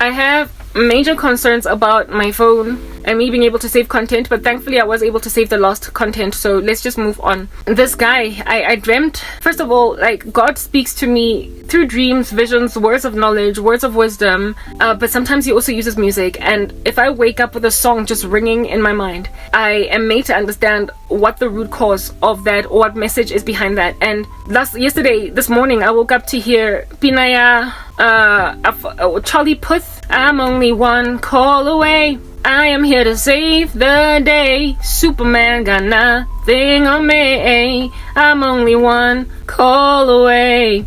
I have major concerns about my phone and me being able to save content, but thankfully I was able to save the lost content, so let's just move on. This guy, I dreamt, first of all, like, God speaks to me through dreams, visions, words of knowledge, words of wisdom, but sometimes he also uses music, and if I wake up with a song just ringing in my mind, I am made to understand what the root cause of that or what message is behind that. And this morning I woke up to hear Pinaya Charlie Puth, I'm only one call away, I am here to save the day, Superman got nothing on me, I'm only one call away.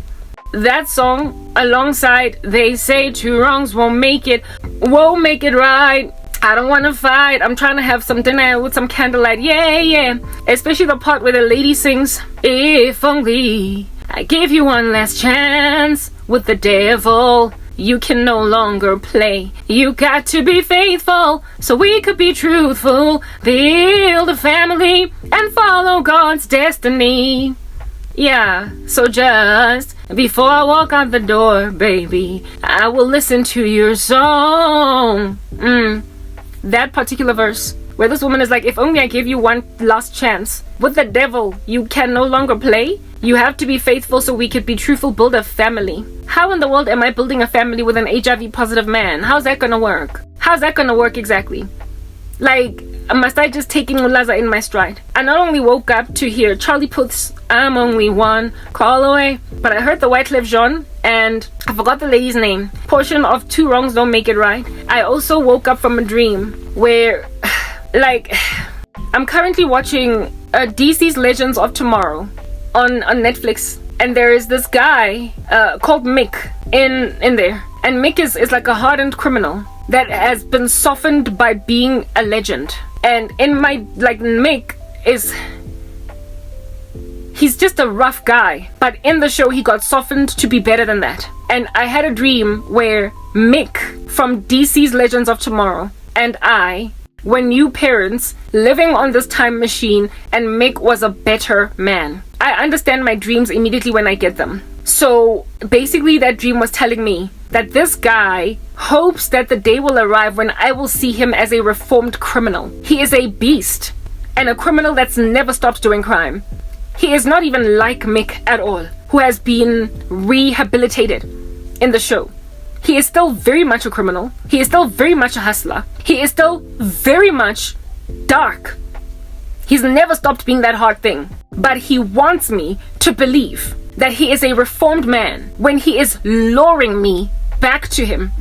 That song, alongside They Say Two Wrongs Won't Make It Right, I don't wanna fight, I'm trying to have some dinner with some candlelight, yeah. Especially the part where the lady sings, if only I gave you one last chance with the devil, you can no longer play. You got to be faithful so we could be truthful, build a family and follow God's destiny. Yeah, so just before I walk out the door, baby, I will listen to your song. That particular verse where this woman is like, if only I gave you one last chance with the devil, you can no longer play. You have to be faithful so we could be truthful, build a family. How in the world am I building a family with an HIV positive man? How's that gonna work? How's that gonna work exactly? Like, must I just take Ngulaza in my stride? I not only woke up to hear Charlie Puth's I'm only one call away, but I heard the Wyclef Jean and I forgot the lady's name. Portion of Two Wrongs Don't Make It Right. I also woke up from a dream where, like, I'm currently watching DC's Legends of Tomorrow on Netflix, and there is this guy called Mick in there, and Mick is like a hardened criminal that has been softened by being a legend. And in my, like, Mick is, he's just a rough guy, but in the show he got softened to be better than that. And I had a dream where Mick from DC's Legends of Tomorrow and I were new parents living on this time machine, and Mick was a better man. I understand my dreams immediately when I get them. So basically that dream was telling me that this guy hopes that the day will arrive when I will see him as a reformed criminal. He is a beast and a criminal that's never stopped doing crime. He is not even like Mick at all, who has been rehabilitated in the show. He is still very much a criminal. He is still very much a hustler. He is still very much dark. He's never stopped being that hard thing. But he wants me to believe that he is a reformed man when he is luring me back to him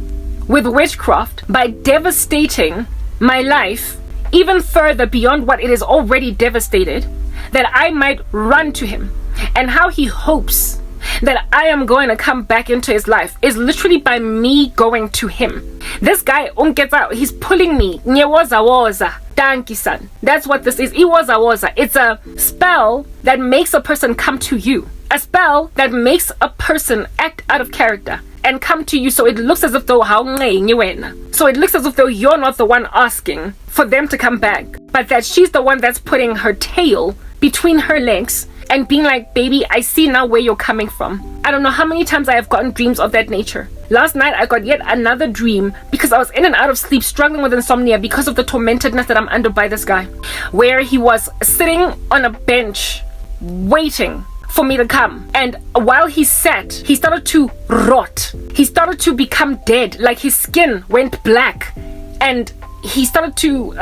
with witchcraft by devastating my life even further beyond what it is already devastated, that I might run to him. And how he hopes that I am going to come back into his life is literally by me going to him. This guy gets out, he's pulling me. Nyewaza. Danki-san. That's what this is. Iwaza. It's a spell that makes a person come to you. A spell that makes a person act out of character and come to you, so it looks as if though so it looks as if though you're not the one asking for them to come back, but that she's the one that's putting her tail between her legs and being like, baby, I see now where you're coming from. I don't know how many times I have gotten dreams of that nature. Last night I got yet another dream because I was in and out of sleep, struggling with insomnia because of the tormentedness that I'm under by this guy, where he was sitting on a bench waiting for me to come, and while he sat, he started to rot. He started to become dead, like his skin went black, and he started to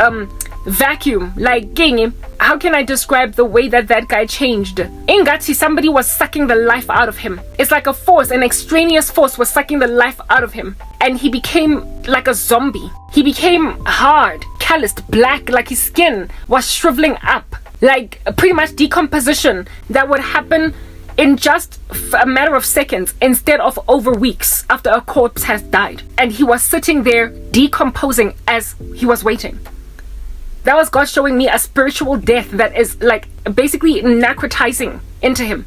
vacuum, like king. How can I describe the way that guy changed? Ingati, somebody was sucking the life out of him. It's like a force, an extraneous force was sucking the life out of him, and he became like a zombie. He became hard, calloused, black, like his skin was shriveling up, like pretty much decomposition that would happen in just a matter of seconds instead of over weeks after a corpse has died. And he was sitting there decomposing as he was waiting. That was God showing me a spiritual death that is like basically necrotizing into him.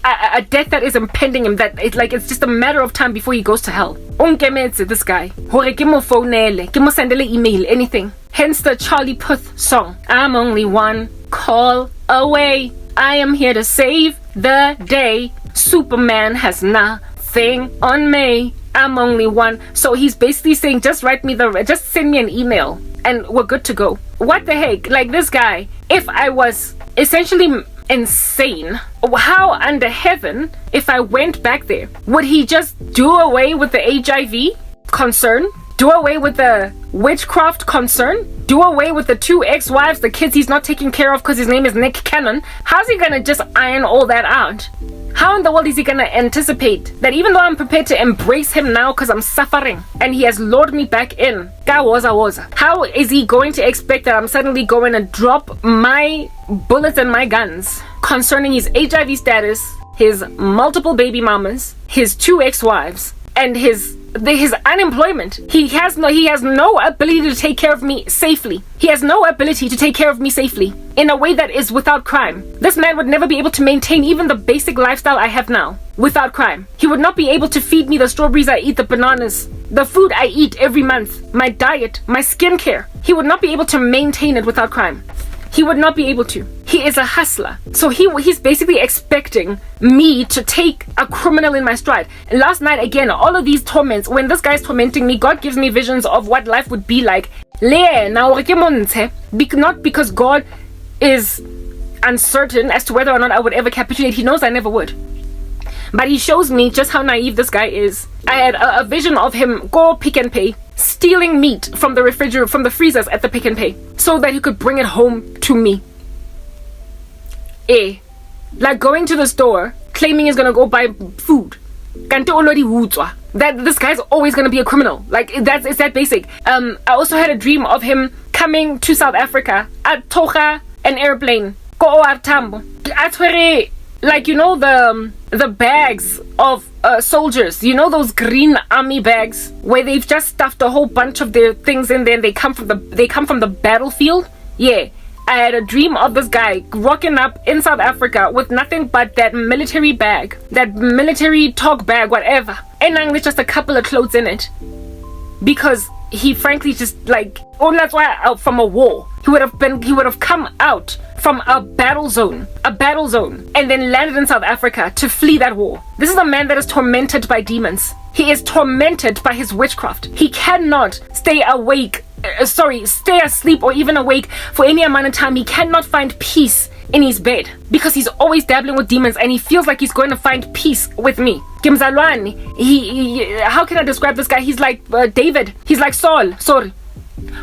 A death that is impending him, that it's like it's just a matter of time before he goes to hell. This guy. Hore ke mo phonele, ke mo sendele email, anything. Hence the Charlie Puth song. I'm only one call away. I am here to save the day. Superman has nothing on me. I'm only one. So he's basically saying, just send me an email and we're good to go. What the heck? Like, this guy, if I was essentially insane, how under heaven, if I went back there, would he just do away with the HIV concern? Do away with the witchcraft concern? Do away with the 2 ex-wives, the kids he's not taking care of because his name is Nick Cannon? How's he gonna just iron all that out? How in the world is he gonna anticipate that even though I'm prepared to embrace him now because I'm suffering and he has lured me back in, how is he going to expect that I'm suddenly going to drop my bullets and my guns concerning his HIV status, his multiple baby mamas, his 2 ex-wives, and his unemployment? He has no ability to take care of me safely. He has no ability to take care of me safely in a way that is without crime. This man would never be able to maintain even the basic lifestyle I have now without crime. He would not be able to feed me the strawberries I eat, the bananas, the food I eat every month, my diet, my skincare. He would not be able to maintain it without crime. He would not be able to. He is a hustler. So he's basically expecting me to take a criminal in my stride. And last night, again, all of these torments, when this guy's tormenting me, God gives me visions of what life would be like. Not because God is uncertain as to whether or not I would ever capitulate. He knows I never would. But he shows me just how naive this guy is. I had a vision of him go Pick and Pay, stealing meat from the refrigerator, from the freezers at the Pick and Pay, so that he could bring it home to me. Like going to the store, claiming he's gonna go buy food. That this guy's always gonna be a criminal. Like, it's that basic. I also had a dream of him coming to South Africa at Toga, an airplane. Go Tambo. Like, you know, the bags of soldiers, you know, those green army bags where they've just stuffed a whole bunch of their things in there and they come from the battlefield. Yeah, I had a dream of this guy rocking up in South Africa with nothing but that military bag, that military talk bag, whatever, and with just a couple of clothes in it, because he frankly just like, oh, that's why out from a war. He would have come out from a battle zone, and then landed in South Africa to flee that war. This is a man that is tormented by demons. He is tormented by his witchcraft. He cannot stay asleep or even awake for any amount of time. He cannot find peace in his bed because he's always dabbling with demons and he feels like he's going to find peace with me. Kimzalwan, how can I describe this guy? He's like David. He's like Saul,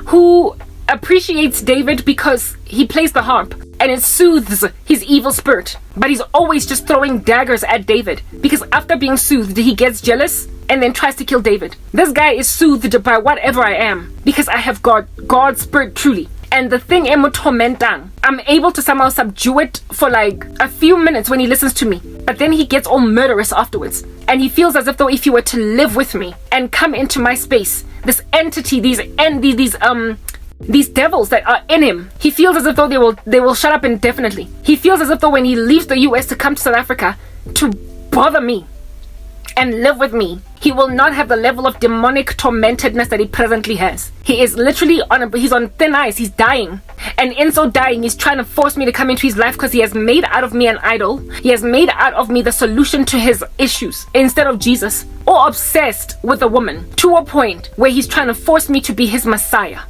who appreciates David because he plays the harp and it soothes his evil spirit, but he's always just throwing daggers at David because after being soothed he gets jealous and then tries to kill David. This guy is soothed by whatever I am because I have God's spirit truly. And the thing tormentang, I'm able to somehow subdue it for like a few minutes when he listens to me, but then he gets all murderous afterwards and he feels as if though if he were to live with me and come into my space, this entity, these devils that are in him, he feels as if though they will shut up indefinitely. He feels as if though when he leaves the US to come to South Africa to bother me and live with me, he will not have the level of demonic tormentedness that he presently has. He is literally he's on thin ice. He's dying, and in so dying he's trying to force me to come into his life because he has made out of me an idol. He has made out of me the solution to his issues instead of Jesus, or obsessed with a woman to a point where he's trying to force me to be his Messiah.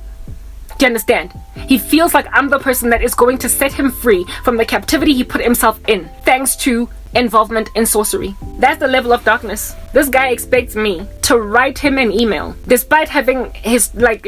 Do you understand? He feels like I'm the person that is going to set him free from the captivity he put himself in, thanks to involvement in sorcery. That's the level of darkness. This guy expects me to write him an email, despite having his, like,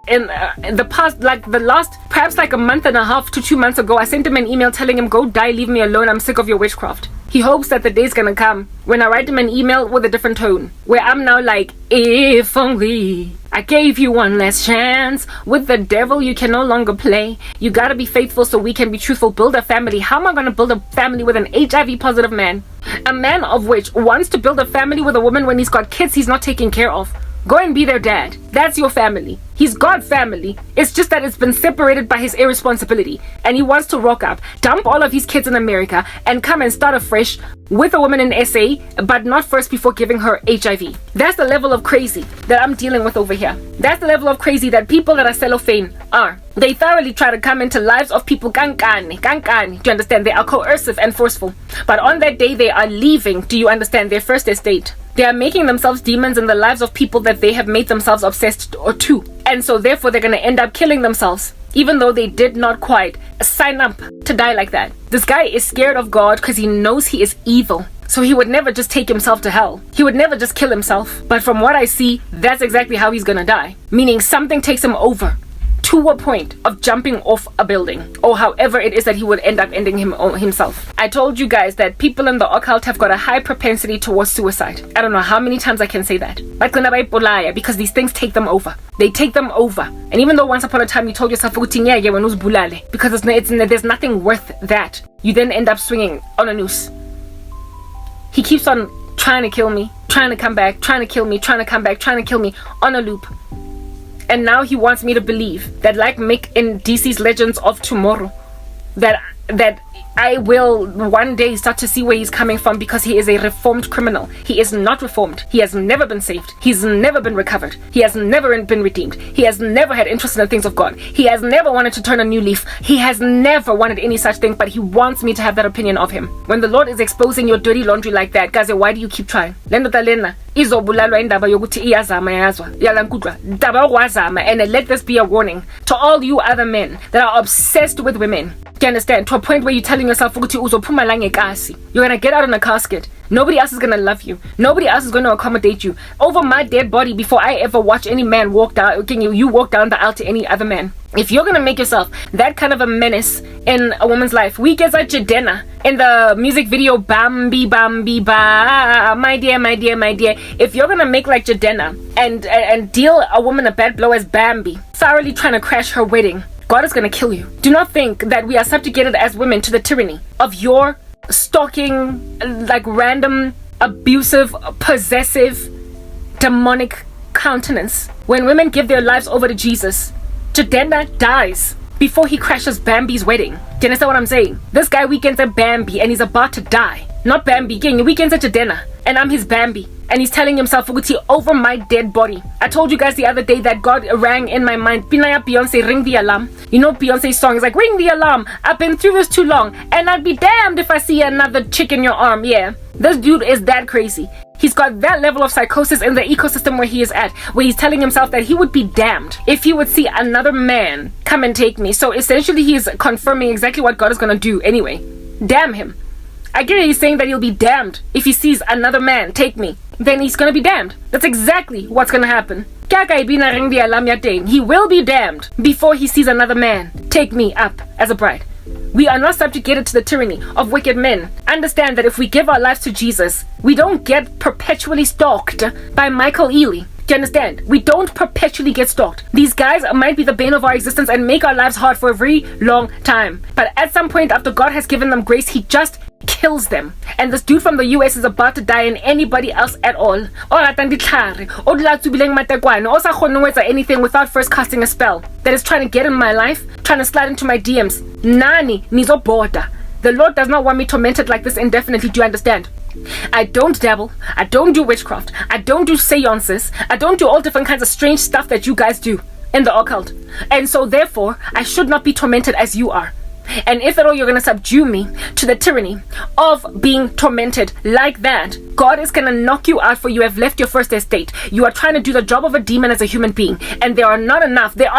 in the past, like the last, perhaps like a month and a half to 2 months ago, I sent him an email telling him, go die, leave me alone, I'm sick of your witchcraft. He hopes that the day's gonna come when I write him an email with a different tone, where I'm now like, if only I gave you one last chance. With the devil you can no longer play. You gotta be faithful so we can be truthful. Build a family. How am I gonna build a family with an HIV positive man? A man of which wants to build a family with a woman when he's got kids he's not taking care of. Go and be their dad. That's your family. He's got family. It's just that it's been separated by his irresponsibility. And he wants to rock up, dump all of his kids in America, and come and start afresh with a woman in SA, but not first before giving her HIV. That's the level of crazy that I'm dealing with over here. That's the level of crazy that people that are cellophane are. They thoroughly try to come into lives of people, kankani. Do you understand? They are coercive and forceful. But on that day, they are leaving, do you understand, their first estate. They are making themselves demons in the lives of people that they have made themselves obsessed to. And so therefore they're going to end up killing themselves, even though they did not quite sign up to die like that. This guy is scared of God because he knows he is evil. So he would never just take himself to hell. He would never just kill himself. But from what I see, that's exactly how he's gonna die. Meaning something takes him over to a point of jumping off a building, or however it is that he would end up ending himself. I told you guys that people in the occult have got a high propensity towards suicide. I don't know how many times I can say that. Because these things take them over. They take them over. And even though once upon a time you told yourself, because there's nothing worth that, you then end up swinging on a noose. He keeps on trying to kill me, trying to come back, trying to kill me, trying to come back, trying to kill me on a loop. And now he wants me to believe that, like Mick in DC's Legends of Tomorrow, that I will one day start to see where he's coming from, because he is a reformed criminal. He is not reformed. He has never been saved. He's never been recovered. He has never been redeemed. He has never had interest in the things of God. He has never wanted to turn a new leaf. He has never wanted any such thing, but he wants me to have that opinion of him. When the Lord is exposing your dirty laundry like that, guys, why do you keep trying? And let this be a warning to all you other men that are obsessed with women. Do you understand? To a point where you're telling yourself, you're gonna get out in a casket. Nobody else is gonna love you. Nobody else is gonna accommodate you. Over my dead body, before I ever watch any man walk down, you walk down the aisle to any other man. If you're gonna make yourself that kind of a menace in a woman's life, we get at Jadena in the music video Bambi Bambi Ba, my dear, my dear, my dear. If you're gonna make like Jadena and deal a woman a bad blow as Bambi, thoroughly trying to crash her wedding, God is gonna kill you. Do not think that we are subjugated as women to the tyranny of your stalking, like random, abusive, possessive, demonic countenance. When women give their lives over to Jesus, Jadena dies before he crashes Bambi's wedding. Do you understand what I'm saying? This guy weekends at Bambi and he's about to die. Not Bambi, gang, weekends at Jadena, and I'm his Bambi. And he's telling himself, over my dead body. I told you guys the other day that God rang in my mind. Pinaya Beyonce, ring the alarm. You know Beyonce's song is like, ring the alarm. I've been through this too long, and I'd be damned if I see another chick in your arm. Yeah, this dude is that crazy. He's got that level of psychosis in the ecosystem where he is at, where he's telling himself that he would be damned if he would see another man come and take me. So essentially he is confirming exactly what God is going to do anyway. Damn him. I get it, he's saying that he'll be damned if he sees another man take me. Then he's gonna be damned. That's exactly what's gonna happen. He will be damned before he sees another man take me up as a bride. We are not subjugated to the tyranny of wicked men. Understand that if we give our lives to Jesus, we don't get perpetually stalked by Michael Ealy. Do you understand? We don't perpetually get stalked. These guys might be the bane of our existence and make our lives hard for a very long time. But at some point, after God has given them grace, he just kills them. And this dude from the US is about to die, and anybody else at all, anything without first casting a spell, that is trying to get in my life, trying to slide into my DMs. Nani nizo border. The Lord does not want me tormented like this indefinitely. Do you understand? I don't dabble. I don't do witchcraft. I don't do seances. I don't do all different kinds of strange stuff that you guys do in the occult. And so therefore, I should not be tormented as you are. And if at all you're going to subdue me to the tyranny of being tormented like that, God is going to knock you out, for you have left your first estate. You are trying to do the job of a demon as a human being, and there are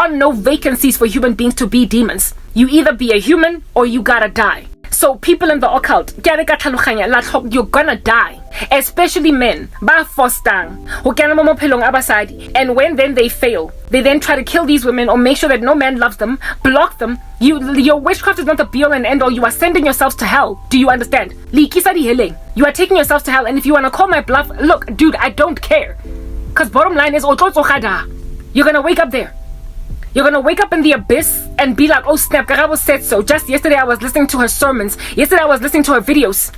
no vacancies for human beings to be demons. You either be a human or you gotta die. So people in the occult, you're gonna die. Especially men. And when then they fail, they then try to kill these women or make sure that no man loves them, block them. Your witchcraft is not the be all and end all. You are sending yourselves to hell. Do you understand? You are taking yourselves to hell, and if you want to call my bluff, look, dude, I don't care. Because bottom line is, you're gonna wake up there. You're gonna wake up in the abyss and be like, oh snap, Karabo said so. Just yesterday I was listening to her sermons. Yesterday I was listening to her videos.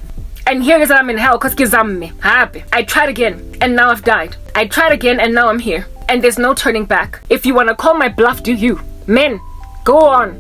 And here it is that I'm in hell because kizamme. I tried again and now I've died. I tried again and now I'm here. And there's no turning back. If you wanna call my bluff, do you? Men, go on.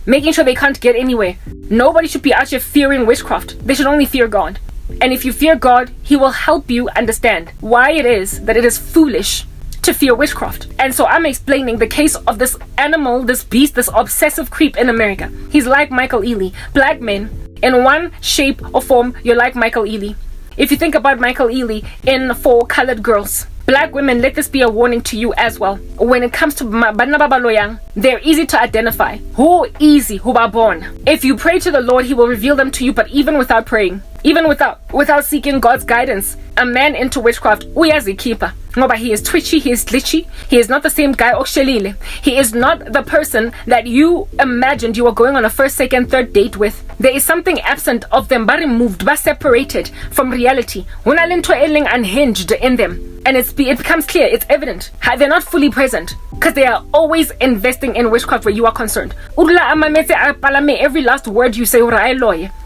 Making sure they can't get anywhere. Nobody should be out here fearing witchcraft. They should only fear God. And if you fear God, he will help you understand why it is that it is foolish to fear witchcraft. And so I'm explaining the case of this animal, this beast, this obsessive creep in America. He's like Michael Ealy. Black men In one shape or form, you're like Michael Ealy. If you think about Michael Ealy in For Colored Girls, black women, let this be a warning to you as well. When it comes to Banna Babaloyang, they're easy to identify. Who easy, who are born. If you pray to the Lord, He will reveal them to you, but even without praying, even without seeking God's guidance, a man into witchcraft, uyazikhipha. Ngoba he is twitchy, he is glitchy, he is not the same guy okshelile. He is not the person that you imagined you were going on a first, second, third date with. There is something absent of them, but removed, but separated from reality. Unalento eling unhinged in them. And it becomes clear, it's evident. They're not fully present because they are always investing in witchcraft where you are concerned. Every last word you say,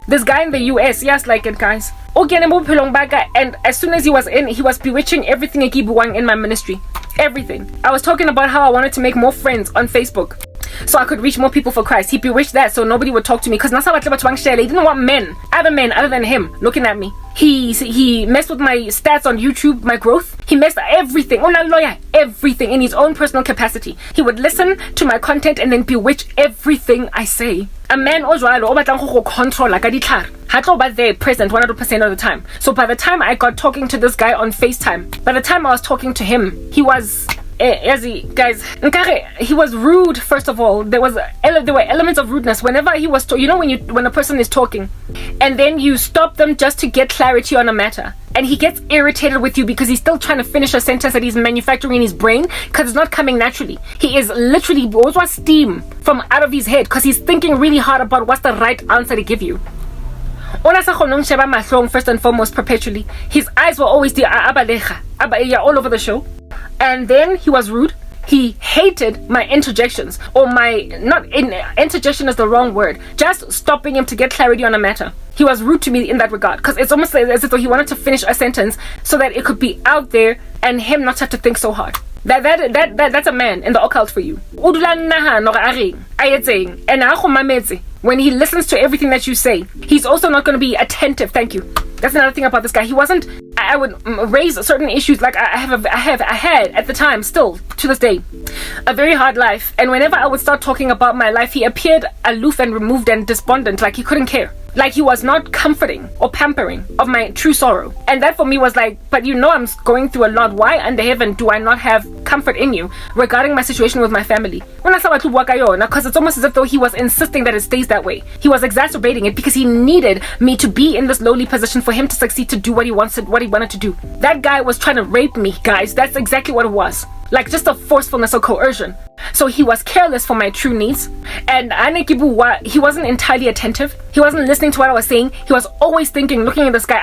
this guy in the US, yes, like it, guys. And as soon as he was in, he was bewitching everything in my ministry. Everything. I was talking about how I wanted to make more friends on Facebook so I could reach more people for Christ. He bewitched that so nobody would talk to me because he didn't want men other than him looking at me. He messed with my stats on YouTube, my growth. He messed everything, everything in his own personal capacity. He would listen to my content and then bewitch everything I say. A man control like a there present 100% of the time. So by the time I got talking to this guy on FaceTime, by the time I was talking to him, he was guys, he was rude. First of all, there were elements of rudeness whenever he was when a person is talking and then you stop them just to get clarity on a matter, and he gets irritated with you because he's still trying to finish a sentence that he's manufacturing in his brain because it's not coming naturally. He is literally blowing steam from out of his head because he's thinking really hard about what's the right answer to give you. First and foremost, perpetually, his eyes were always all over the show. And then he was rude. He hated my interjections, or interjection is the wrong word, just stopping him to get clarity on a matter. He was rude to me in that regard because it's almost as if he wanted to finish a sentence so that it could be out there and him not have to think so hard. That's a man in the occult for you. When he listens to everything that you say, he's also not going to be attentive. Thank you. That's another thing about this guy. He wasn't. I would raise certain issues like I had at the time, still to this day, a very hard life. And whenever I would start talking about my life, he appeared aloof and removed and despondent, like he couldn't care. Like he was not comforting or pampering of my true sorrow. And that for me was like, but I'm going through a lot. Why under heaven do I not have comfort in you regarding my situation with my family? Because it's almost as if though he was insisting that it stays that way. He was exacerbating it because he needed me to be in this lowly position for him to succeed, to do what he wanted to do. That guy was trying to rape me, guys. That's exactly what it was. Like just a forcefulness or coercion. So he was careless for my true needs. And he wasn't entirely attentive. He wasn't listening to what I was saying. He was always thinking, looking at this guy.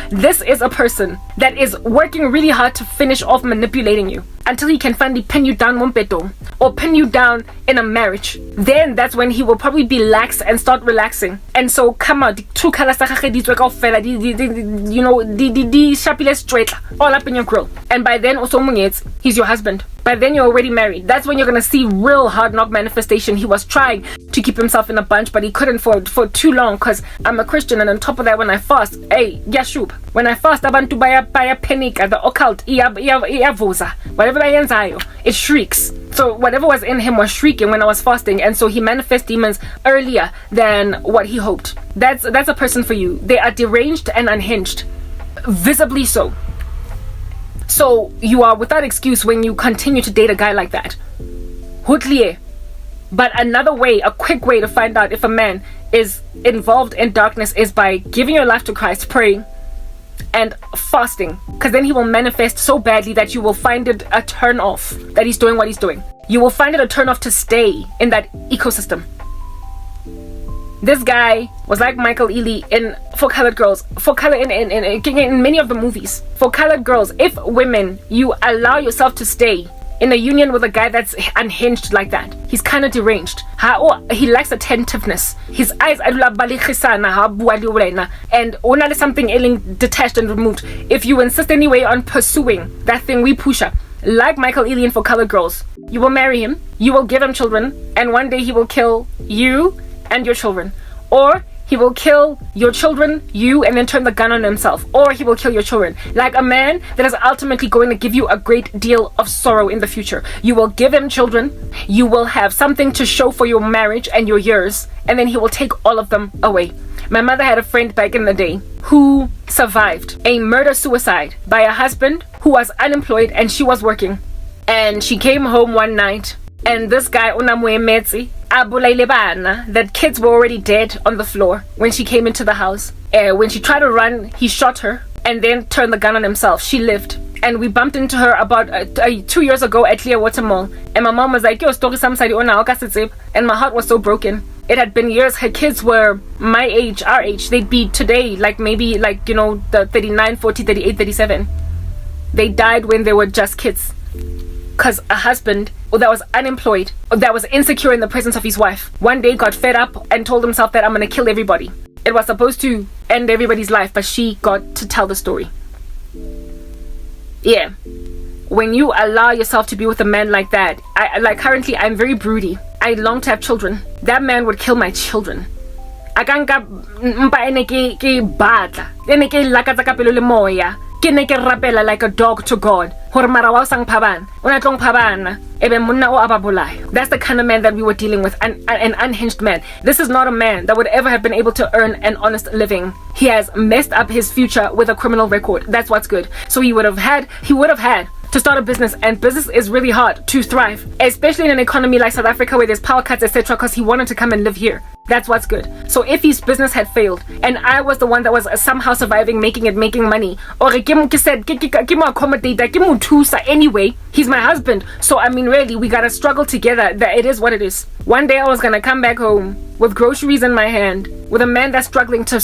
This is a person that is working really hard to finish off manipulating you until he can finally pin you down or pin you down in a marriage. Then that's when he will probably be lax and start relaxing. And so come out, two colors straight all up in your grill. And by then also he's your husband. By then you're already married. That's when you're gonna see real hard knock manifestation. He was trying to keep himself in a bunch, but he couldn't for too long because I'm a Christian, and on top of that, when I fast, when I fast, abantu baya panic at the occult, whatever it shrieks. So whatever was in him was shrieking when I was fasting, and so he manifests demons earlier than what he hoped. That's a person for you. They are deranged and unhinged, visibly so. So you are without excuse when you continue to date a guy like that. Hutlie. But another way, a quick way to find out if a man is involved in darkness is by giving your life to Christ, praying, and fasting. Because then he will manifest so badly that you will find it a turn off that he's doing what he's doing. You will find it a turn off to stay in that ecosystem. This guy was like Michael Ealy in For Colored Girls, in many of the movies. For Colored Girls, if women, you allow yourself to stay in a union with a guy that's unhinged like that, he's kind of deranged. He lacks attentiveness. His eyes and something detached and removed. If you insist anyway on pursuing that thing we push up, like Michael Ealy in For Colored Girls, you will marry him, you will give him children, and one day he will kill you and your children. Or he will kill your children, you, and then turn the gun on himself. Or he will kill your children. Like a man that is ultimately going to give you a great deal of sorrow in the future. You will give him children, you will have something to show for your marriage and your years, and then he will take all of them away. My mother had a friend back in the day who survived a murder-suicide by a husband who was unemployed and she was working. And she came home one night and this guy, that kids were already dead on the floor when she came into the house. When she tried to run, he shot her and then turned the gun on himself. She lived. And we bumped into her about 2 years ago at Clearwater Mall. And my mom was like, yo, story somebody on our cassette. And my heart was so broken. It had been years. Her kids were my age, our age. They'd be today, like maybe like, you know, the 39, 40, 38, 37. They died when they were just kids. Because a husband that was unemployed, that was insecure in the presence of his wife, one day got fed up and told himself that I'm going to kill everybody. It was supposed to end everybody's life, but she got to tell the story. Yeah. When you allow yourself to be with a man like that, currently I'm very broody. I long to have children. That man would kill my children. Like a dog to God. That's the kind of man that we were dealing with, an unhinged man. This is not a man that would ever have been able to earn an honest living. He has messed up his future with a criminal record. That's what's good. So he would have had to start a business, and business is really hard to thrive, especially in an economy like South Africa where there's power cuts, etc., because he wanted to come and live here. That's what's good. So if his business had failed and I was the one that was somehow surviving, making money, or anyway, he's my husband. So I mean, really, we gotta struggle together. That it is what it is. One day I was gonna come back home with groceries in my hand, with a man that's struggling to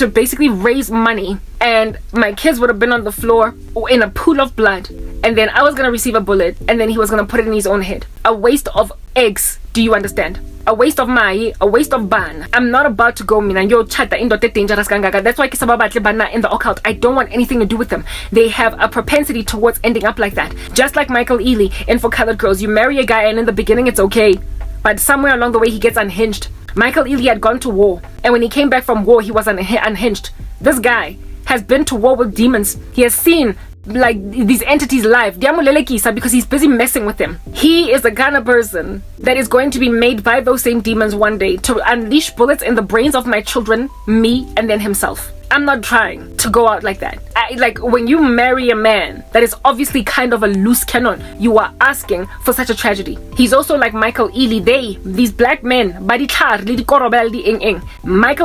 basically raise money, and my kids would have been on the floor in a pool of blood, and then I was gonna receive a bullet, and then he was gonna put it in his own head. A waste of eggs. Do you understand? A waste of mai, a waste of ban. I'm not about to go mina yo chata indote dangerous kangaka. That's why kisababatle bana in the occult. I don't want anything to do with them. They have a propensity towards ending up like that. Just like Michael Ealy in For Colored Girls. You marry a guy and in the beginning it's okay, but somewhere along the way he gets unhinged. Michael Ealy had gone to war, and when he came back from war he was unhinged. This guy has been to war with demons. He has seen like these entities live because he's busy messing with them. He is the kind of person that is going to be made by those same demons one day to unleash bullets in the brains of my children, me, and then himself. I'm not trying to go out like that. Like when you marry a man that is obviously kind of a loose cannon, you are asking for such a tragedy. He's also like Michael Ealy. These black men, Michael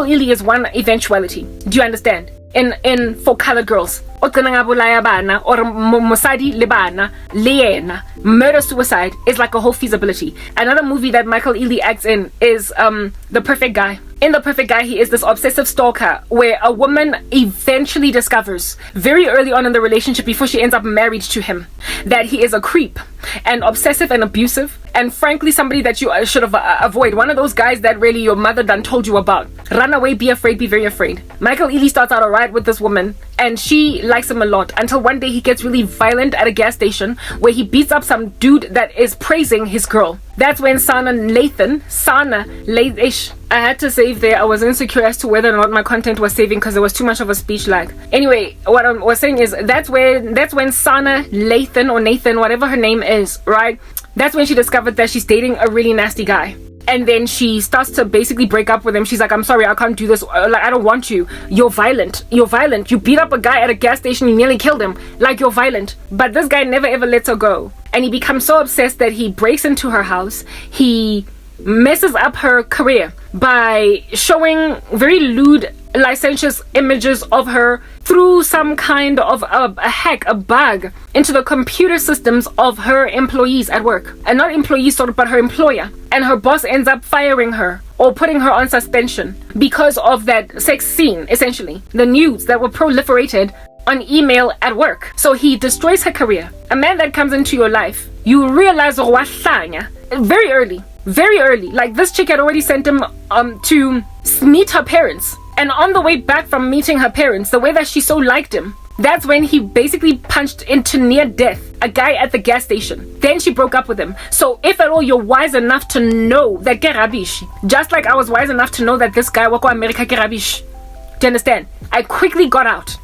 Ealy is one eventuality. Do you understand? In For Colored Girls, or murder suicide is like a whole feasibility. Another movie that Michael Ealy acts in is The Perfect Guy. In The Perfect Guy, he is this obsessive stalker where a woman eventually discovers very early on in the relationship, before she ends up married to him, that he is a creep and obsessive and abusive, and frankly somebody that you should avoid. One of those guys that really your mother done told you about. Run away, be afraid, be very afraid. Michael Ealy starts out alright with this woman, and she likes him a lot, until one day he gets really violent at a gas station where he beats up some dude that is praising his girl. That's when Sana Lathan, I had to save there. I was insecure as to whether or not my content was saving because there was too much of a speech lag. Anyway, what I was saying is that's when Sana Lathan, or Nathan, whatever her name is, right? That's when she discovered that she's dating a really nasty guy. And then she starts to basically break up with him. She's like, I'm sorry, I can't do this. Like, I don't want you. You're violent. You beat up a guy at a gas station. You nearly killed him. Like, you're violent. But this guy never ever lets her go. And he becomes so obsessed that he breaks into her house. He messes up her career by showing very lewd, licentious images of her through some kind of a hack, a bug, into the computer systems of her employees at work. And not employees, but her employer. And her boss ends up firing her or putting her on suspension because of that sex scene, essentially. The nudes that were proliferated on email at work. So he destroys her career. A man that comes into your life, you realize very early. Like, this chick had already sent him to meet her parents. And on the way back from meeting her parents, the way that she so liked him, that's when he basically punched into near death a guy at the gas station. Then she broke up with him. So if at all you're wise enough to know that ke rubbish, just like I was wise enough to know that this guy wako America ke rubbish. Do you understand? I quickly got out.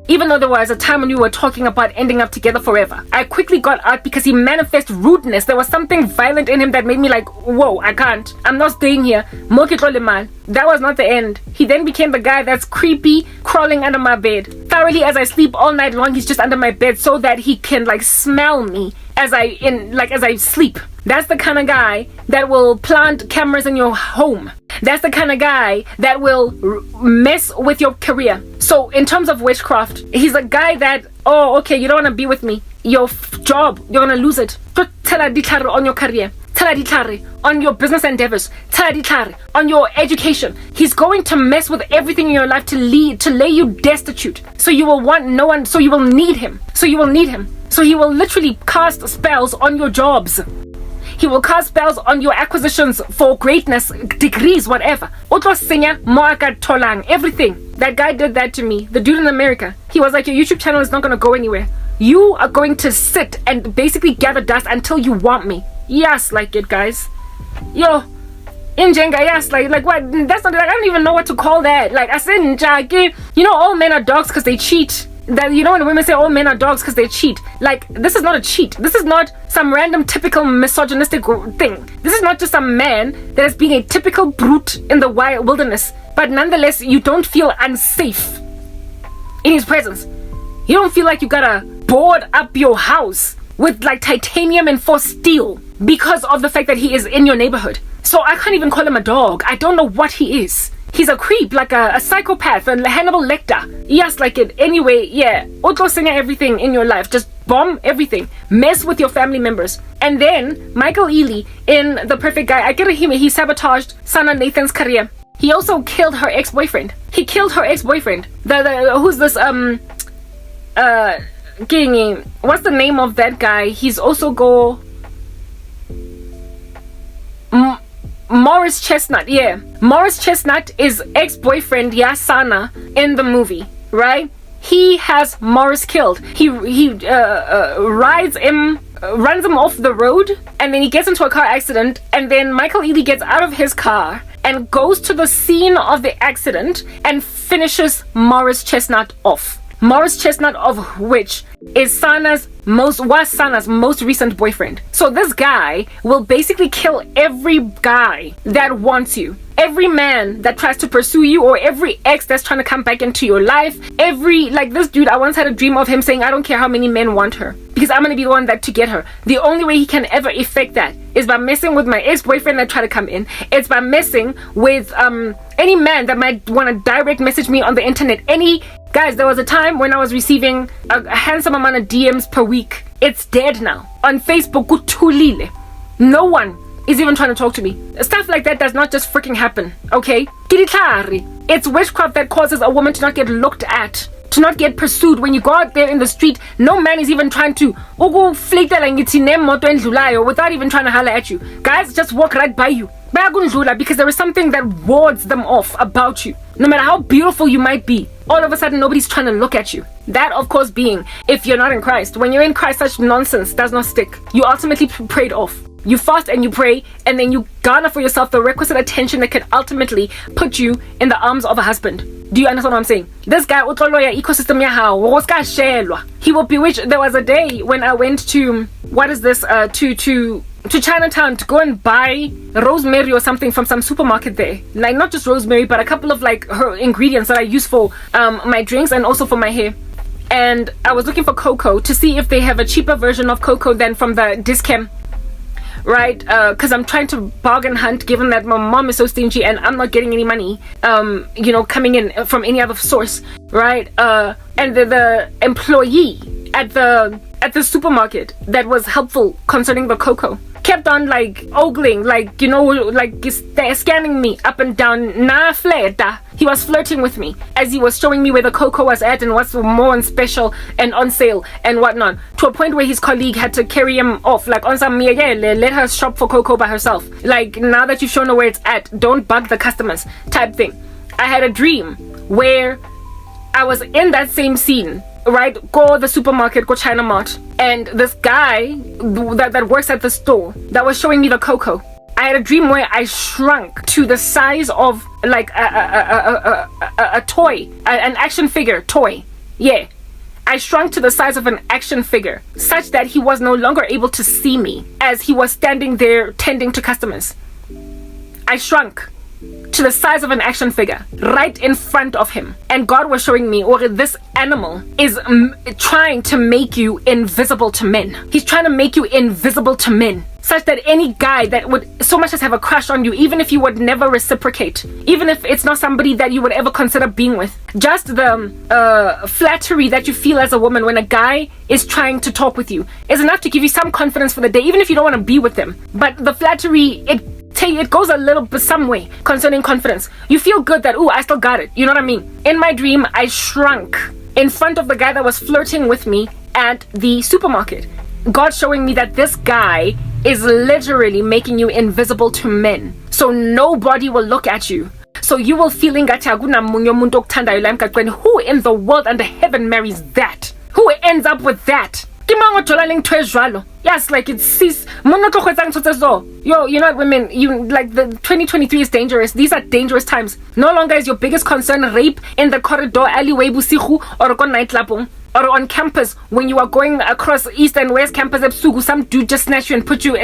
Even though there was a time when we were talking about ending up together forever. I quickly got out because he manifested rudeness. There was something violent in him that made me like, whoa, I can't. I'm not staying here. That was not the end. He then became the guy that's creepy, crawling under my bed. Thoroughly as I sleep all night long, he's just under my bed so that he can like smell me as I sleep. That's the kind of guy that will plant cameras in your home. That's the kind of guy that will mess with your career. So in terms of witchcraft, he's a guy that, oh, okay, you don't want to be with me. Your job, you're going to lose it. On your career. On your business endeavors. On your education. He's going to mess with everything in your life to lay you destitute. So you will want no one, so you will need him. So he will literally cast spells on your jobs. He will cast spells on your acquisitions for greatness, degrees, whatever. Everything. That guy did that to me. The dude in America. He was like, your YouTube channel is not going to go anywhere. You are going to sit and basically gather dust until you want me. Yes, like it, guys. Yo, in Jenga, yes, like what? That's not, like, I don't even know what to call that. Like, I said, Njagi, you know, all men are dogs because they cheat. That, you know, when women say all men are dogs because they cheat, like, this is not a cheat. This is not some random typical misogynistic thing. This is not just a man that is being a typical brute in the wild wilderness, but nonetheless you don't feel unsafe in his presence. You don't feel like you gotta board up your house with like titanium and forced steel because of the fact that he is in your neighborhood. So I can't even call him a dog. I don't know what he is. He's a creep, like a psychopath, a Hannibal Lecter. Yes, like it. Anyway, yeah. Otlo Singer everything in your life. Just bomb everything. Mess with your family members. And then, Michael Ealy in The Perfect Guy. I get him. He sabotaged Sana Nathan's career. He also killed her ex-boyfriend. Who's this, what's the name of that guy? He's also Morris Chestnut, yeah. Morris Chestnut is ex-boyfriend Yasana in the movie, right? He has Morris killed. He runs him off the road, and then he gets into a car accident, and then Michael Ealy gets out of his car and goes to the scene of the accident and finishes Morris Chestnut off. Morris Chestnut, of which is Sana's most recent boyfriend. So this guy will basically kill every guy that wants you. Every man that tries to pursue you, or every ex that's trying to come back into your life. Like this dude, I once had a dream of him saying, I don't care how many men want her, because I'm going to be the one to get her. The only way he can ever effect that is by messing with my ex-boyfriend that try to come in. It's by messing with any man that might want to direct message me on the internet. Guys, there was a time when I was receiving a handsome amount of DMs per week. It's dead now. On Facebook, kutulile. No one is even trying to talk to me. Stuff like that does not just freaking happen, okay? It's witchcraft that causes a woman to not get looked at, to not get pursued. When you go out there in the street, no man is even trying to without even trying to holler at you. Guys just walk right by you. Because there is something that wards them off about you. No matter how beautiful you might be, all of a sudden nobody's trying to look at you. That, of course, being if you're not in Christ. When you're in Christ, such nonsense does not stick. You ultimately prayed off. You fast and you pray, and then you garner for yourself the requisite attention that can ultimately put you in the arms of a husband. Do you understand what I'm saying? This guy, ecosystem, he will bewitch. There was a day when I went to, to Chinatown to go and buy rosemary or something from some supermarket there. Like, not just rosemary, but a couple of like her ingredients that I use for my drinks and also for my hair. And I was looking for cocoa to see if they have a cheaper version of cocoa than from the Discam. Right, because I'm trying to bargain hunt, given that my mom is so stingy and I'm not getting any money, coming in from any other source, right? And the employee at the supermarket that was helpful concerning the cocoa kept on like ogling, scanning me up and down. Na fleta. He was flirting with me as he was showing me where the cocoa was at and what's more on special and on sale and whatnot, to a point where his colleague had to carry him off, like on some let her shop for cocoa by herself. Like, now that you've shown her where it's at, don't bug the customers type thing. I had a dream where I was in that same scene, right? Go the supermarket, go China Mart, and this guy that works at the store that was showing me the cocoa, I had a dream where I shrunk to the size of like a toy, an action figure toy. Yeah. I shrunk to the size of an action figure, such that he was no longer able to see me as he was standing there tending to customers. I shrunk to the size of an action figure right in front of him. And God was showing me, this animal is trying to make you invisible to men. He's trying to make you invisible to men, such that any guy that would so much as have a crush on you, even if you would never reciprocate, even if it's not somebody that you would ever consider being with, just the flattery that you feel as a woman when a guy is trying to talk with you is enough to give you some confidence for the day, even if you don't want to be with them. But the flattery, it goes a little bit some way concerning confidence. You feel good that, I still got it. You know what I mean? In my dream, I shrunk in front of the guy that was flirting with me at the supermarket. God showing me that this guy is literally making you invisible to men. So nobody will look at you. So you will feel who in the world under heaven marries that? Who ends up with that? Yes, like it sees. Yo, you know what, women, the 2023 is dangerous. These are dangerous times. No longer is your biggest concern rape in the corridor, alleyway, busiku, or on nightclub, or on campus when you are going across east and west campus. Some dude just snatch you and puts you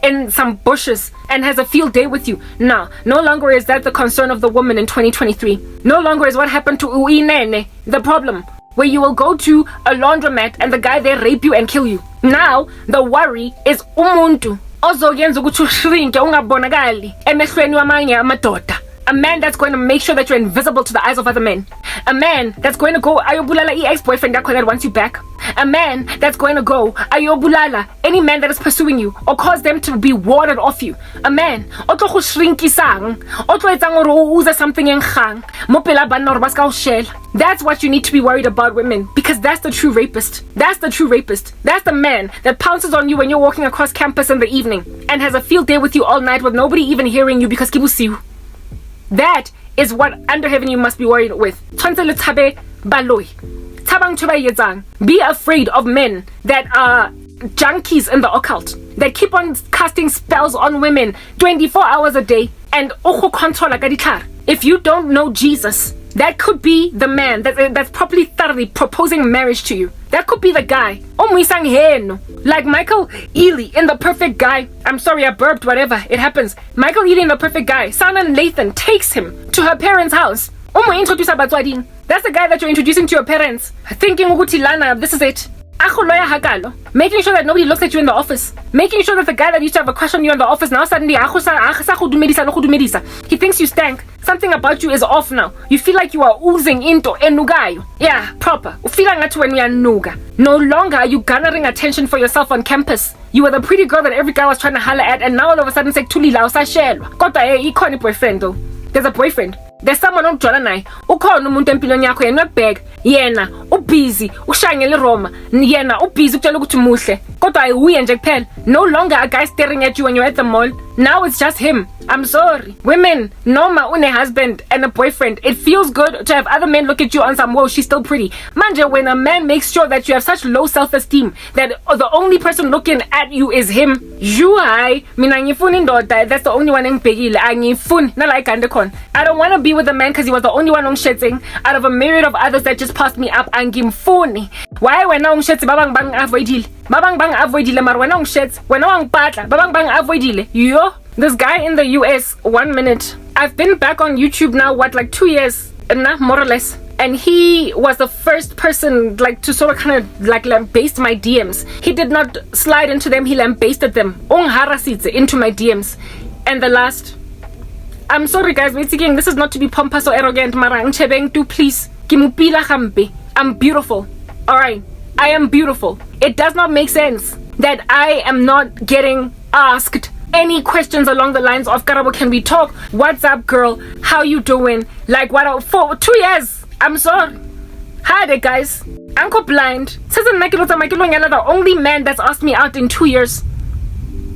in some bushes and has a field day with you. No longer is that the concern of the woman in 2023. No longer is what happened to Uinene the problem, where you will go to a laundromat and the guy there rape you and kill you. Now, the worry is umuntu ozoyenza ukuthi ushrinke ungabonakali emehlweni wamanye amadoda. A man that's going to make sure that you're invisible to the eyes of other men. A man that's going to go ayobulala ex-boyfriend that wants you back. A man that's going to go ayobulala any man that is pursuing you or cause them to be warded off you. A man otlo go shrinkisang, otlo etsang gore o uza something engang mo pela banna gore ba ska o shela. That's what you need to be worried about, women, because that's the true rapist. That's the true rapist. That's the man that pounces on you when you're walking across campus in the evening and has a field day with you all night with nobody even hearing you because kibusiu. That is what under heaven you must be worried with. Be afraid of men that are junkies in the occult, that keep on casting spells on women 24 hours a day. And if you don't know Jesus, that could be the man that's probably thoroughly proposing marriage to you. That could be the guy. Like Michael Ealy in The Perfect Guy. I'm sorry, I burped, whatever. It happens. Michael Ealy in The Perfect Guy. Sana Lathan takes him to her parents' house. That's the guy that you're introducing to your parents. Thinking, this is it. Making sure that nobody looks at you in the office. Making sure that the guy that used to have a crush on you in the office now suddenly he thinks you stank. Something about you is off now. You feel like you are oozing into enugayo. Yeah, proper. No longer are you garnering attention for yourself on campus. You were the pretty girl that every guy was trying to holler at, and now all of a sudden say tulila usashelwa. Kodwa boyfriend though. There's a boyfriend. There's someone ongijwala naye. Ukhona umuntu empilweni yakho yena uyakubheka. Yena ubusy ushayele Roma. Yena ubusy ukutshela ukuthi muhle. Kodwa ayuye nje kuphela. No longer a guy staring at you when you're at the mall. Now it's just him. I'm sorry. Women, noma une husband and a boyfriend, it feels good to have other men look at you on some, whoa, she's still pretty. Manje, when a man makes sure that you have such low self-esteem that the only person looking at you is him, mina ngifuna indoda, that's the only one engibhekile. Angifuni nala igande khona. I don't want to be with a man because he was the only one ongishetsing out of a myriad of others that just passed me up. Angimfuni. Why wena ongishetse babang bang avoidile? Babang bang avoidile mar wena ongishetse, wena wangipatla, babang bang avoidile. Yo, this guy in the US, 1 minute. I've been back on YouTube now, like 2 years, more or less. And he was the first person to sort of kind of lambaste my DMs. He did not slide into them, he lambasted them. Into my DMs. And the last, I'm sorry guys, this is not to be pompous or arrogant, marang chebeng tu please. I'm beautiful. Alright, I am beautiful. It does not make sense that I am not getting asked any questions along the lines of Karabo, can we talk? What's up, girl? How you doing? For 2 years. I'm sorry. Hi there, guys. I'm blind. The only man that's asked me out in 2 years.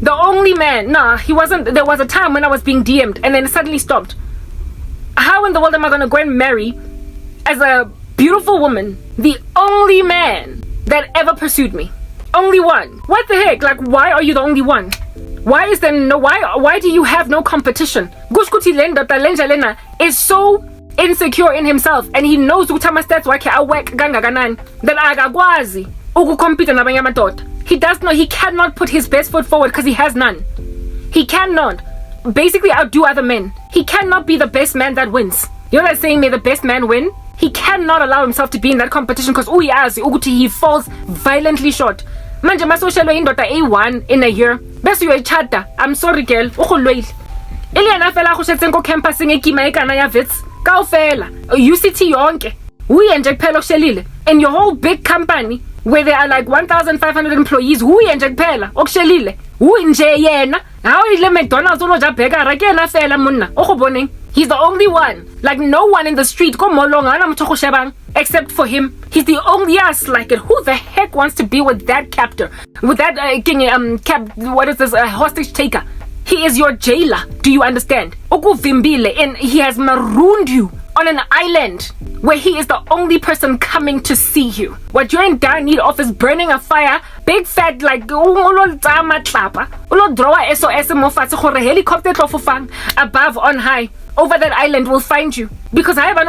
The only man. Nah, he wasn't. There was a time when I was being DM'd and then it suddenly stopped. How in the world am I gonna go and marry, as a beautiful woman, the only man that ever pursued me? Only one. What the heck? Why are you the only one? Why is there no, why do you have no competition? Gushkuti lena is so insecure in himself, and he knows ukuthi stats wakhe awek kangakanani that akakwazi ukucompete nabanye amadoda. He does not, he cannot put his best foot forward because he has none. He cannot basically outdo other men. He cannot be the best man that wins. You know that saying, may the best man win? He cannot allow himself to be in that competition because he falls violently short. Manje masoshelo indoda A1 in a year. Bese uyoyichata. I'm sorry girl. Ukhulwele. Eliana fela go shetse ngo campusing ekima ekana ya Wits. Kaofela. UCT yonke. Uye nje kuphela okushelile. And your whole big company where there are like 1,500 employees, uye nje kuphela okushelile. Nje yena. How ile McDonald's uloja bheka ra ke na fela munna. Okhoboneng. He's the only one. Like no one in the street except for him. He's the only like it. Who the heck wants to be with that captor? With that what is this? Hostage taker. He is your jailer. Do you understand? Okuvimbile, and he has marooned you on an island where he is the only person coming to see you. What you're in dire need of is burning a fire, big fat like helicopter above on high. Over that island will find you. Because I have one.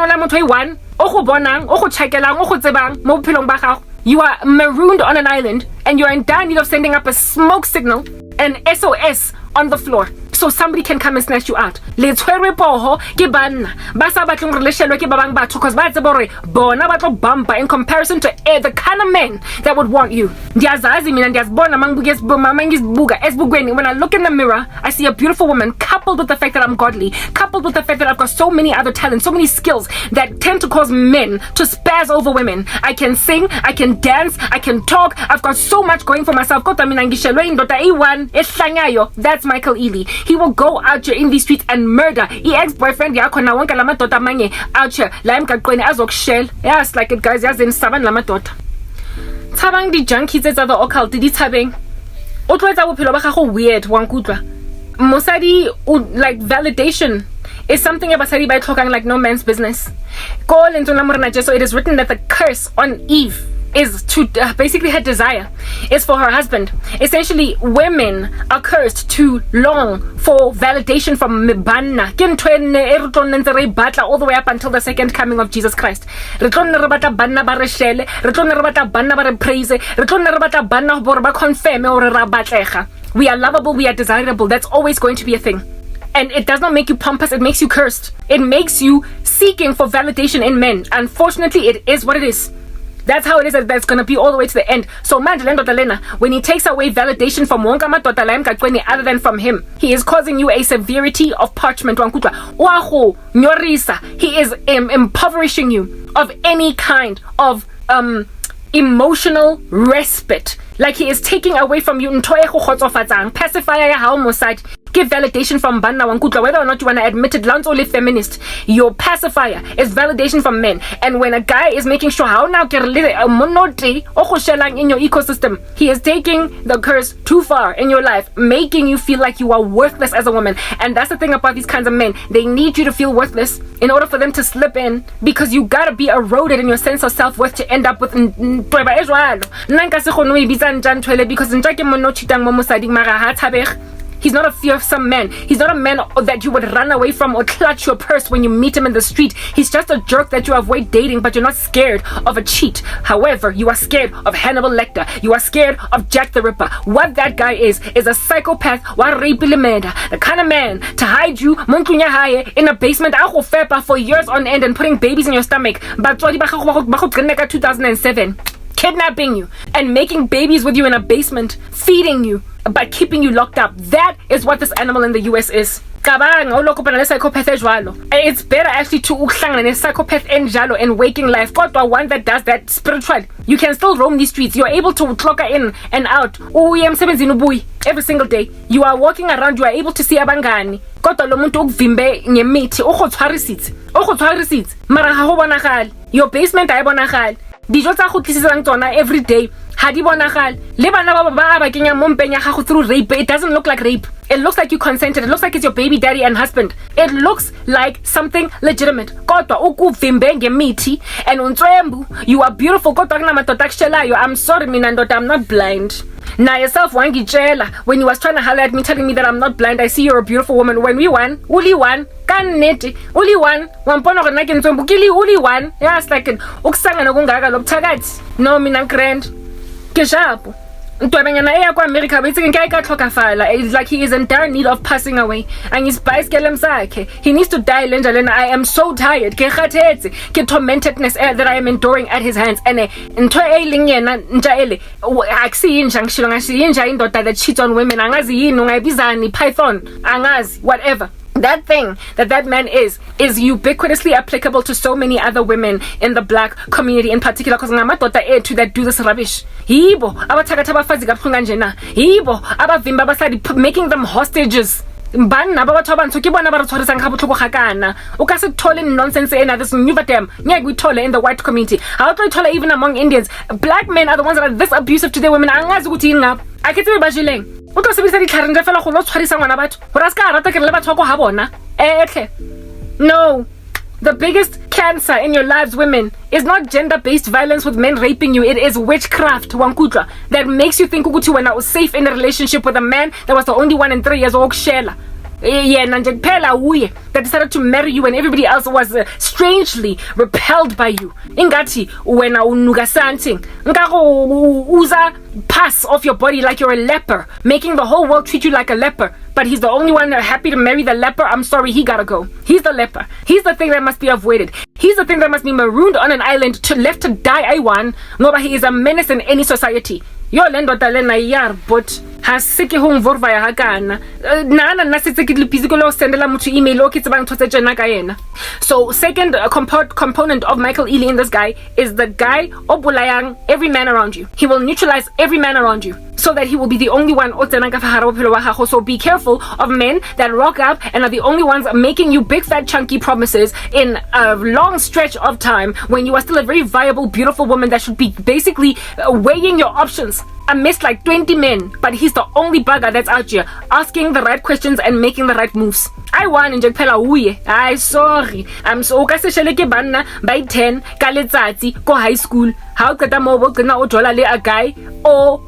You are marooned on an island and you're in dire need of sending up a smoke signal, an SOS on the floor, so somebody can come and snatch you out. Let's hurry poho ke banna ba sa batleng re leshelwe ke ba bang batho cause ba tseba hore bona ba tlo bumper in comparison to the kind of men that would want you. Ndiyazazi mina ndiyazibona mangizibuka esibukweni. When I look in the mirror, I see a beautiful woman coupled with the fact that I'm godly, coupled with the fact that I've got so many other talents, so many skills that tend to cause men to spaz over women. I can sing, I can dance, I can talk. I've got so much going for myself. Kodwa mina ngishelwe indoda A1 ehlangayo. That's Michael Ealy. He will go out here in these streets and murder ex-boyfriend yakho na wonke la madoda amanye out here la emgaqweni azokushela. Yes, like it guys, yazi nisabani la madoda. Thabang di junkies tsa the occult di thabeng. O tlwetsa bophelo ba gago weird wa nkutlwa. Mosadi like validation is something abasadi ba tlhokang like no man's business. Ko lentong la morena Jesu, it is written that the curse on Eve is to basically her desire is for her husband. Essentially, women are cursed to long for validation from banna all the way up until the second coming of Jesus Christ. We are lovable, we are desirable. That's always going to be a thing. And it does not make you pompous, it makes you cursed. It makes you seeking for validation in men. Unfortunately, it is what it is. That's how it is, that's going to be all the way to the end. So when he takes away validation from other than from him, he is causing you a severity of parchment. He is impoverishing you of any kind of emotional respite. Like he is taking away from you pacifier ya homicide. Give validation from banna wankutla, whether or not you want to admit it. Lance only feminist. Your pacifier is validation from men. And when a guy is making sure how now in your ecosystem, he is taking the curse too far in your life, making you feel like you are worthless as a woman. And that's the thing about these kinds of men. They need you to feel worthless in order for them to slip in, because you gotta be eroded in your sense of self-worth to end up with because he's not a fearsome man. He's not a man that you would run away from or clutch your purse when you meet him in the street. He's just a jerk that you avoid dating, but you're not scared of a cheat. However, you are scared of Hannibal Lecter. You are scared of Jack the Ripper. What that guy is a psychopath, the kind of man to hide you in a basement for years on end and putting babies in your stomach. 2007. Kidnapping you and making babies with you in a basement, feeding you by keeping you locked up. That is what this animal in the US is. It's better actually to uhlangana psychopath enjalo in waking life. Kodwa one that does that spiritually. You can still roam these streets. You're able to clock in and out. Every single day. You are walking around. You are able to see abangani. Kodwa lo muntu ukuvimbe ngemithi ukhothwa mara ha ho bonagala. Your basement ayibonagala. Dijo tsa go tlisetsang tsona every day ha di bonagale le bana ba ba kenya mo mpeng ya gago through rape. It doesn't look like rape. It looks like you consented. It looks like it's your baby daddy and husband. It looks like something legitimate. Kodwa ukuvimbe ngemithi and untswembu. You are beautiful. Kodwa kunamadoda akushelayo. I'm sorry mina ndoda, I'm not blind. Now yourself wangitshela when he was trying to holler at me, telling me that I'm not blind, I see you're a beautiful woman. When we won, uli one, kannete, uli one, wampona gore nna ke ntswembu ke le uli one. Yes, like ukusangana kungaka lobuthakathi. No, mina grand. Ke sharp. Ntwabengana eya kwa America bese ke ka tlhokafala. It's like he is in dire need of passing away. And his bicycle sakhe. He needs to die lenja lena. I am so tired. Ke khathetse. Ke tormentedness that I am enduring at his hands. And ntwe eling yena nja ele akusiyinja ngishilo ngasiyinja indoda that cheats on women. Angazi yini ungayibizani python. Angazi whatever. That thing that man is ubiquitously applicable to so many other women in the black community in particular, because ngamadoda ethu that do this rubbish. Yibo abathakatha abafazi kabuhlungu njena. Yibo abavimba abasadi making them hostages. Ban nabo batho abantsho ke bona ba re tshwarisang ga botlhoko ga kana. O ka se thole nonsense ena this new them. Ngeke uyithole in the white community. How do you thole even among Indians? Black men are the ones that are this abusive to their women. Angazi ukuthi yini ngapha. Aketse ba jileng. O tlo sebisa ditlhare ntle fela go lo tshwarisa ngwana batho. Gore ska rata ke le batho go ha bona. No. The biggest cancer in your lives, women, is not gender-based violence with men raping you. It is witchcraft, wankudra, that makes you think ukuthi when I was safe in a relationship with a man that was the only one in 3 years old. Yeah, nanje kuphela uye that decided to marry you when everybody else was strangely repelled by you. Ingathi wena unuka something. Ngako uza pass off your body like you're a leper, making the whole world treat you like a leper. But he's the only one happy to marry the leper. I'm sorry, he gotta go. He's the leper. He's the thing that must be avoided. He's the thing that must be marooned on an island left to die. Ngoba he is a menace in any society. Yo lendo talena yar but hasike hong vorva ya hakana nana nasetse ke busy go lo sendela motho email o ke tsebang thotse tsena ka yena. So second component of Michael Ealy in this guy is the guy obulayang every man around you. He will neutralize every man around you so that he will be the only one o tsena ka fa hara bophelo wa gago. So be careful of men that rock up and are the only ones making you big fat chunky promises in a long stretch of time when you are still a very viable beautiful woman that should be basically weighing your options amidst like 20 men, but he's the only bugger that's out here asking the right questions and making the right moves. I won nje kuphela uye. I sorry. I'm so ka seshele ke banna by 10 ka letsatsi ko high school. How qeta mo bo gcina o jola le a guy o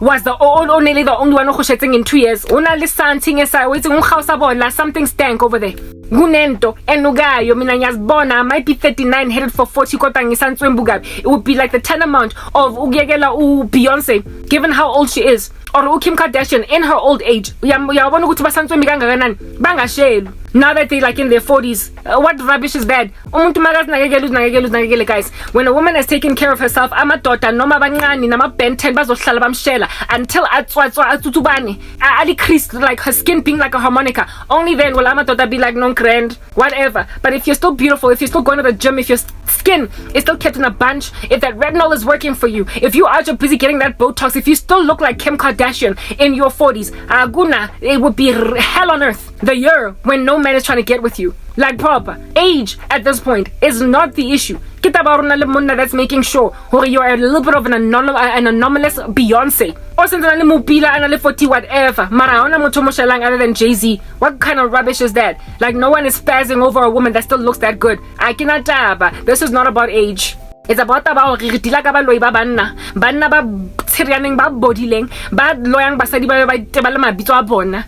was the only one who shetseng in 2 years. Una le something esa wetseng ngkhausa bona something stank over there. Gunento enugayo mina ngiyazibona I might be 39 headed for 40 kodwa ngisantswembu gabi. It would be like the tantamount of ukuyekela Beyonce given how old she is, or Kim Kardashian in her old age. Uyabona ukuthi basantswembi kangakanani bangashelu. Now that they're like in their 40s, what rubbish is that? Umuntu makazinakekele guys. When a woman has taken care of herself, amadoda noma abancane nama Ben 10 bazohlala bamshela until atswatswa atutubane ali creased, like her skin being like a harmonica. Only then will amadoda be like non grand whatever. But if you're still beautiful, if you're still going to the gym, if your skin is still kept in a bunch, if that retinol is working for you, if you are just busy getting that Botox, if you still look like Kim Kardashian in your 40s, aguna, it would be hell on earth. The year when no man is trying to get with you. Like proper. Age at this point is not the issue. Kita ba rona le monna that's making sure you are a little bit of an anomalous Beyonce. Or since le mopila ana le 40 whatever. Mara ona motho mo shelang other than Jay-Z. What kind of rubbish is that? Like no one is spazzing over a woman that still looks that good. I cannot taba. This is not about age. It's about re dila ka ba loi ba banna ba tsirianeng ba bodileng ba loyang basadi ba tebala mabitso a bona.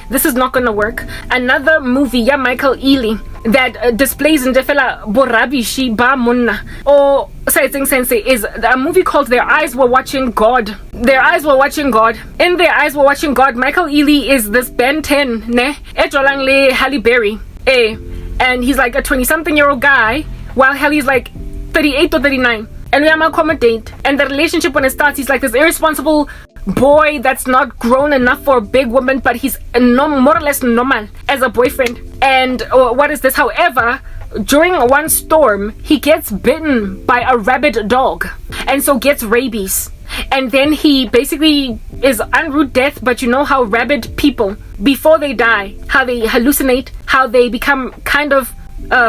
This is not gonna work. Another movie ya Michael Ealy that displays in defela borabishi ba monna o saitseng sense is a movie called Their Eyes Were Watching God. Their Eyes Were Watching God. In Their Eyes Were Watching God, Michael Ealy is this Ben 10 ne e jolang le Halle Berry and he's like a 20-something-year-old guy while Halle's like 38 or 39, and we are accommodate. And the relationship when it starts, he's like this irresponsible boy that's not grown enough for a big woman, but he's more or less normal as a boyfriend. And what is this? However, during one storm, he gets bitten by a rabid dog, and so gets rabies. And then he basically is en route death. But you know how rabid people, before they die, how they hallucinate, how they become kind of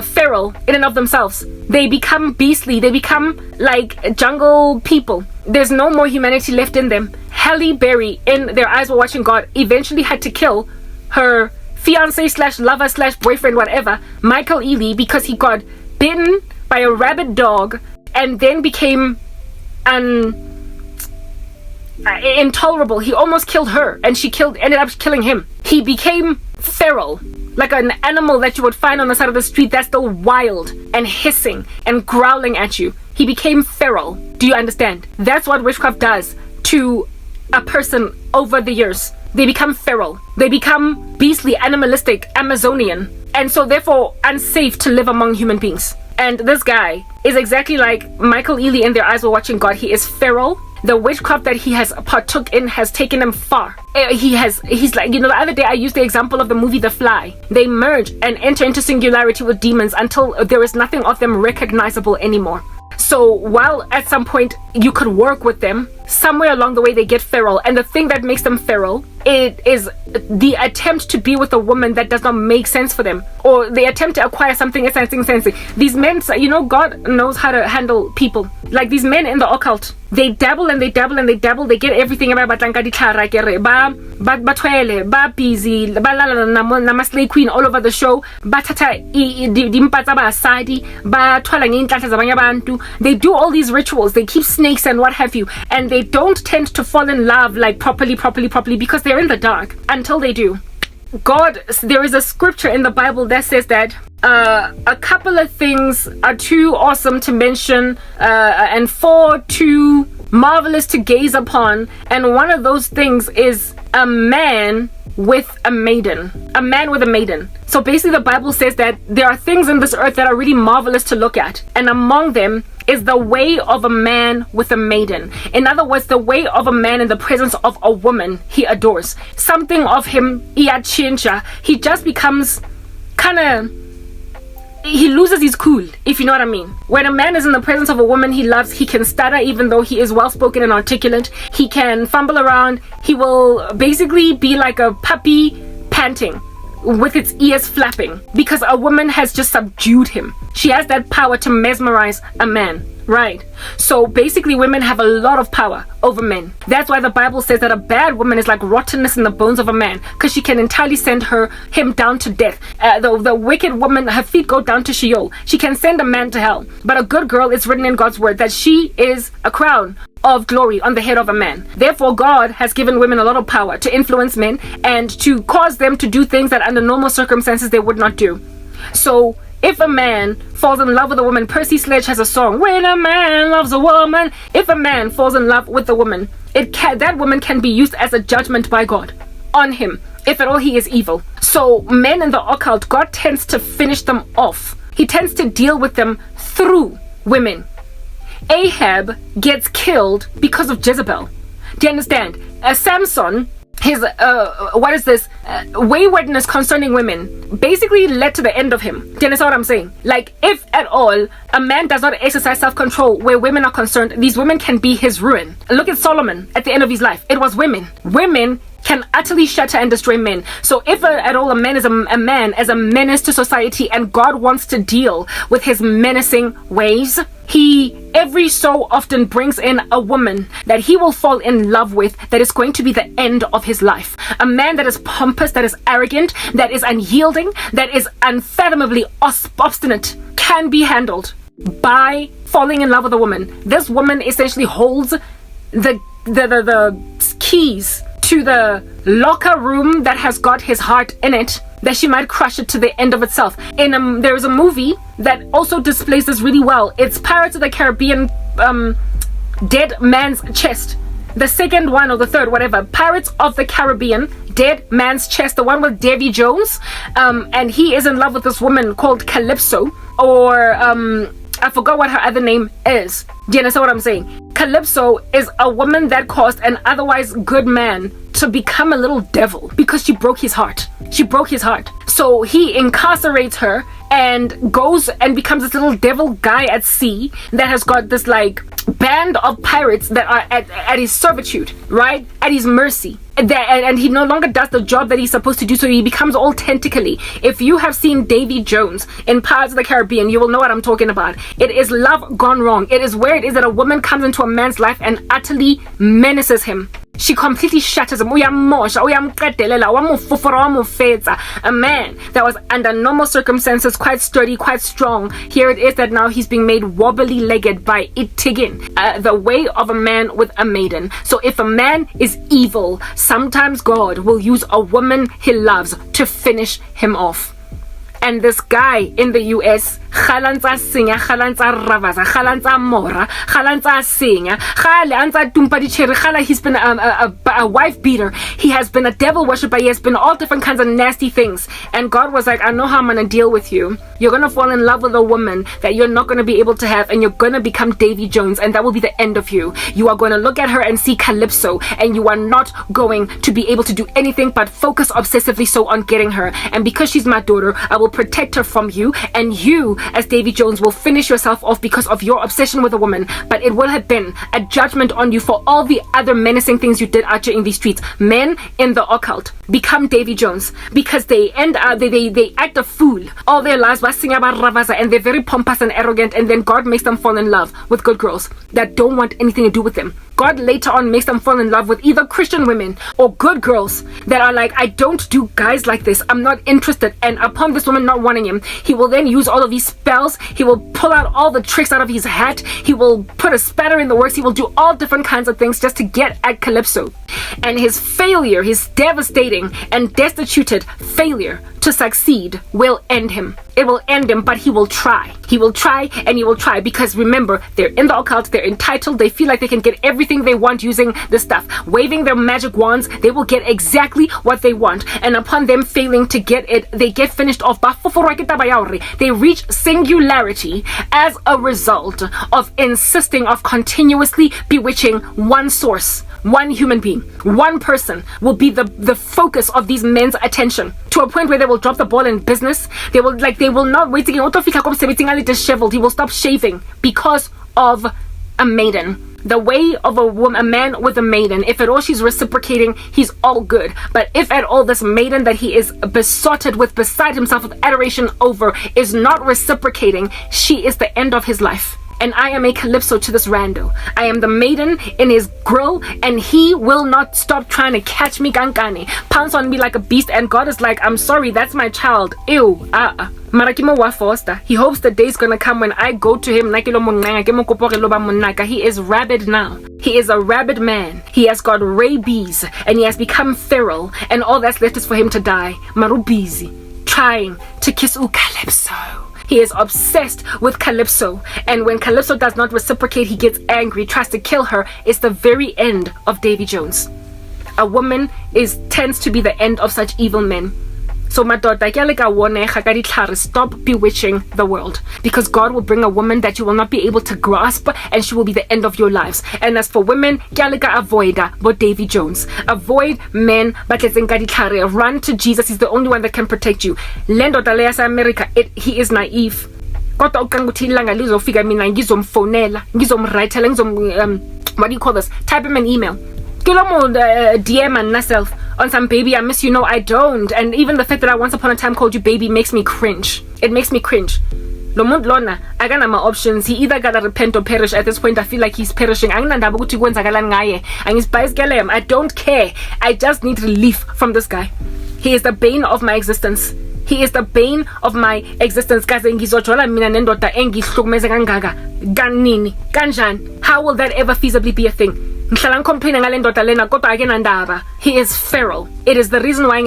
feral in and of themselves. They become beastly. They become like jungle people. There's no more humanity left in them. Halle Berry in Their Eyes Were Watching God eventually had to kill her fiance / lover / boyfriend, whatever, Michael Ealy, because he got bitten by a rabid dog and then became intolerable. He almost killed her, and she ended up killing him. He became feral, like an animal that you would find on the side of the street that's still wild and hissing and growling at you. He became feral. Do you understand? That's what witchcraft does to a person over the years. They become feral. They become beastly, animalistic, Amazonian, and so therefore unsafe to live among human beings. And this guy is exactly like Michael Ealy in Their Eyes Were Watching God. He is feral. The witchcraft that he has partook in has taken him far. He's like, the other day I used the example of the movie The Fly. They merge and enter into singularity with demons until there is nothing of them recognizable anymore. So while at some point you could work with them, somewhere along the way they get feral. And the thing that makes them feral, it is the attempt to be with a woman that does not make sense for them, or they attempt to acquire something sensing. These men, God knows how to handle people. Like these men in the occult, they dabble and they dabble and they dabble. They get everything about busy, slay queen all over the show. They do all these rituals. They keep snakes and what have you, and they don't tend to fall in love like properly because they're in the dark until they do. There is a scripture in the Bible that says that a couple of things are too awesome to mention and four too marvelous to gaze upon, and one of those things is a man with a maiden. A man with a maiden. So basically the Bible says that there are things in this earth that are really marvelous to look at, and among them is the way of a man with a maiden. In other words, the way of a man in the presence of a woman he adores. Something of him, he just becomes he loses his cool, if you know what I mean. When a man is in the presence of a woman he loves, he can stutter even though he is well spoken and articulate. He can fumble around. He will basically be like a puppy panting with its ears flapping because a woman has just subdued him. She has that power to mesmerize a man, right? So basically women have a lot of power over men. That's why the Bible says that a bad woman is like rottenness in the bones of a man, because she can entirely send him down to death. The wicked woman, her feet go down to Sheol. She can send a man to hell. But a good girl, is written in God's word that she is a crown of glory on the head of a man. Therefore, God has given women a lot of power to influence men and to cause them to do things that under normal circumstances they would not do. So if a man falls in love with a woman, Percy Sledge has a song, "When a man loves a woman." If a man falls in love with a woman, that woman can be used as a judgment by God on him, if at all he is evil. So men in the occult, God tends to finish them off. He tends to deal with them through women. Ahab gets killed because of Jezebel. Do you understand? Samson, his waywardness concerning women basically led to the end of him. Do you understand what I'm saying? Like, if at all a man does not exercise self-control where women are concerned, these women can be his ruin. Look at Solomon at the end of his life. It was women. Women can utterly shatter and destroy men. So if at all a man is a man as a menace to society, and God wants to deal with his menacing ways, he every so often brings in a woman that he will fall in love with, that is going to be the end of his life. A man that is pompous, that is arrogant, that is unyielding, that is unfathomably obstinate, can be handled by falling in love with a woman. This woman essentially holds the keys to the locker room that has got his heart in it, that she might crush it to the end of itself. There is a movie that also displays this really well. It's Pirates of the Caribbean, Dead Man's Chest. The second one or the third, whatever. Pirates of the Caribbean, Dead Man's Chest. The one with Davy Jones. And he is in love with this woman called Calypso. Or, I forgot what her other name is. Do you understand what I'm saying? Calypso is a woman that caused an otherwise good man to become a little devil because she broke his heart. She broke his heart. So he incarcerates her and goes and becomes this little devil guy at sea that has got this like band of pirates that are at his servitude, right? At his mercy. And he no longer does the job that he's supposed to do, so he becomes all tentacly. If you have seen Davy Jones in Pirates of the Caribbean, you will know what I'm talking about. It is love gone wrong. It is where it is that a woman comes into a man's life and utterly menaces him. She completely shatters him. A man that was under normal circumstances quite sturdy, quite strong. Here it is that now he's being made wobbly legged by Itigin, the way of a man with a maiden. So if a man is evil, sometimes God will use a woman he loves to finish him off. And this guy in the US, Khalanza singa, Khalanza ravaza, Khalanza mora, Khalanza singa, Khalanza tumpadicheri, Khala, he's been a wife beater. He has been a devil worshiper. He has been all different kinds of nasty things. And God was like, I know how I'm going to deal with you. You're going to fall in love with a woman that you're not going to be able to have, and you're going to become Davy Jones, and that will be the end of you. You are going to look at her and see Calypso, and you are not going to be able to do anything but focus obsessively so on getting her. And because she's my daughter, I will protect her from you, and you as Davy Jones will finish yourself off because of your obsession with a woman. But it will have been a judgment on you for all the other menacing things you did out here in these streets. Men in the occult become Davy Jones because they end up they act a fool all their lives, and they're very pompous and arrogant, and then God makes them fall in love with good girls that don't want anything to do with them. God later on makes them fall in love with either Christian women or good girls that are like, I don't do guys like this, I'm not interested. And upon this woman not wanting him, he will then use all of these spells. He will pull out all the tricks out of his hat. He will put a spatter in the works. He will do all different kinds of things just to get at Calypso. And his failure, his devastating and destituted failure to succeed will end him. It will end him, but he will try. He will try and he will try because remember, they're in the occult, they're entitled, they feel like they can get everything they want using this stuff. Waving their magic wands, they will get exactly what they want. And upon them failing to get it, they get finished off. They reach singularity as a result of insisting of continuously bewitching one source. One human being, one person will be the focus of these men's attention to a point where they will drop the ball in business. They will not wait again. Disheveled. He will stop shaving because of a maiden. The way of a man with a maiden, if at all she's reciprocating, he's all good. But if at all this maiden that he is besotted with, beside himself with adoration over, is not reciprocating, she is the end of his life. And I am a Calypso to this rando. I am the maiden in his grill, and he will not stop trying to catch me, gankane, pounce on me like a beast. And God is like, I'm sorry, that's my child. Ew, Marakimo wa foster. He hopes the day's gonna come when I go to him. He is rabid now. He is a rabid man. He has got rabies, and he has become feral, and all that's left is for him to die. Marubizi, trying to kiss Calypso. He is obsessed with Calypso, and when Calypso does not reciprocate, he gets angry, tries to kill her. It's the very end of Davy Jones. A woman tends to be the end of such evil men. So stop bewitching the world, because God will bring a woman that you will not be able to grasp, and she will be the end of your lives. And as for women, avoid Davy Jones. Avoid men, run to Jesus. He's the only one that can protect you. America, he is naive. What do you call this? Type him an email. DM and myself on some baby, I miss you. No, I don't. And even the fact that I once upon a time called you baby makes me cringe. It makes me cringe. Lona, I got my options. He either gotta repent or perish. At this point, I feel like he's perishing. I don't care. I just need relief from this guy. He is the bane of my existence. He is the bane of my existence. How will that ever feasibly be a thing? He is feral. It is the reason why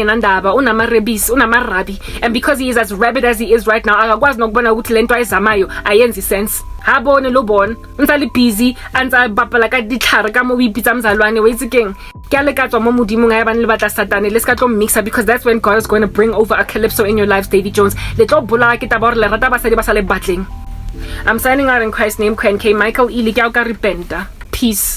and because he is as rabid as he is right now, sense. Busy and because that's when God is going to bring over a Calypso in your lives, Davy Jones. I'm signing out in Christ's name. Michael Peace.